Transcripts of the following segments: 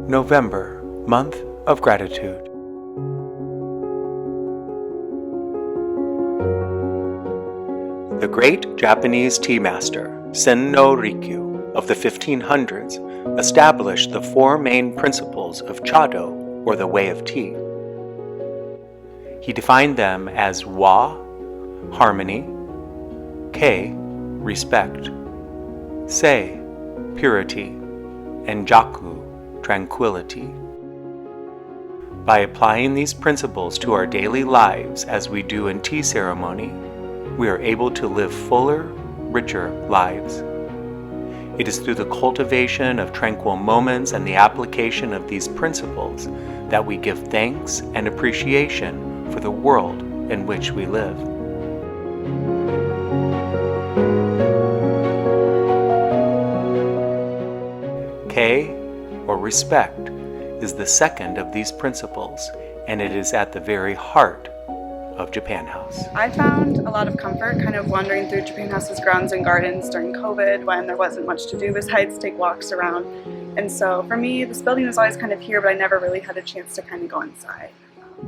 November, month of gratitude. The great Japanese tea master, Rikyu, of the 1500s, established the four main principles of Chado, or the way of tea. He defined them as wa, harmony, kei, respect, sei, purity, and JAKU, tranquility. By applying these principles to our daily lives as we do in tea ceremony, we are able to live fuller, richer lives. It is through the cultivation of tranquil moments and the application of these principles that we give thanks and appreciation for the world in which we live. Kei, or respect, is the second of these principles, and it is at the very heart of Japan House. I found a lot of comfort kind of wandering through Japan House's grounds and gardens during COVID when there wasn't much to do besides take walks around. And so for me, this building was always kind of here, but I never really had a chance to kind of go inside.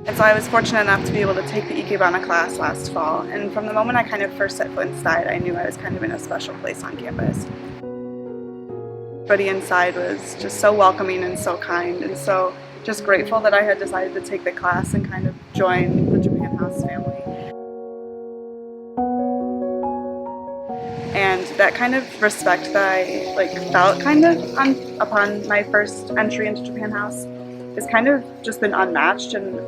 And so I was fortunate enough to be able to take the Ikebana class last fall. And from the moment I kind of first set foot inside, I knew I was kind of in a special place on campus. Everybody inside was just so welcoming and so kind, and so just grateful that I had decided to take the class and kind of join the Japan House family. And that kind of respect that I felt kind of upon my first entry into Japan House has kind of just been unmatched, and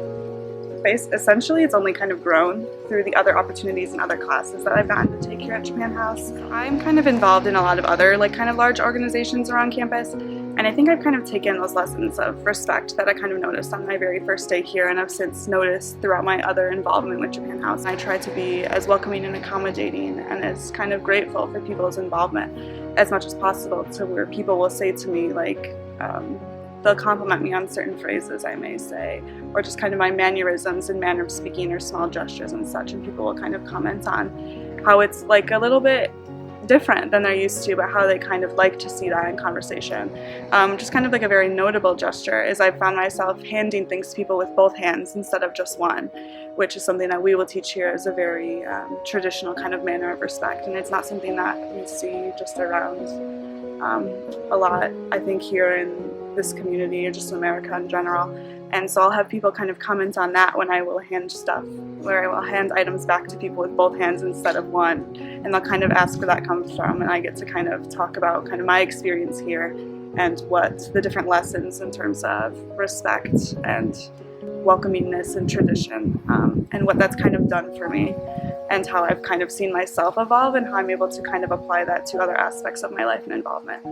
essentially it's only kind of grown through the other opportunities and other classes that I've gotten to take here at Japan House. I'm kind of involved in a lot of other kind of large organizations around campus, and I think I've kind of taken those lessons of respect that I kind of noticed on my very first day here, and I've since noticed throughout my other involvement with Japan House. I try to be as welcoming and accommodating and as kind of grateful for people's involvement as much as possible, to where people will say to me they'll compliment me on certain phrases I may say, or just kind of my mannerisms and manner of speaking or small gestures and such, and people will kind of comment on how it's a little bit different than they're used to, but how they kind of like to see that in conversation. Just kind of a very notable gesture is I found myself handing things to people with both hands instead of just one, which is something that we will teach here as a very traditional kind of manner of respect, and it's not something that we see just around a lot, I think, here in this community or just in America in general. And so I'll have people kind of comment on that when I will hand stuff, where I will hand items back to people with both hands instead of one, and they'll kind of ask where that comes from, and I get to kind of talk about kind of my experience here and what the different lessons in terms of respect and welcomingness and tradition, and what that's kind of done for me, and how I've kind of seen myself evolve and how I'm able to kind of apply that to other aspects of my life and involvement.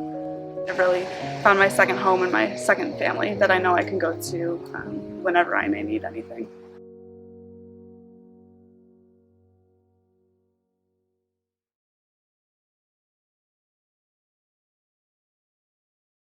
I've really found my second home and my second family that I know I can go to whenever I may need anything.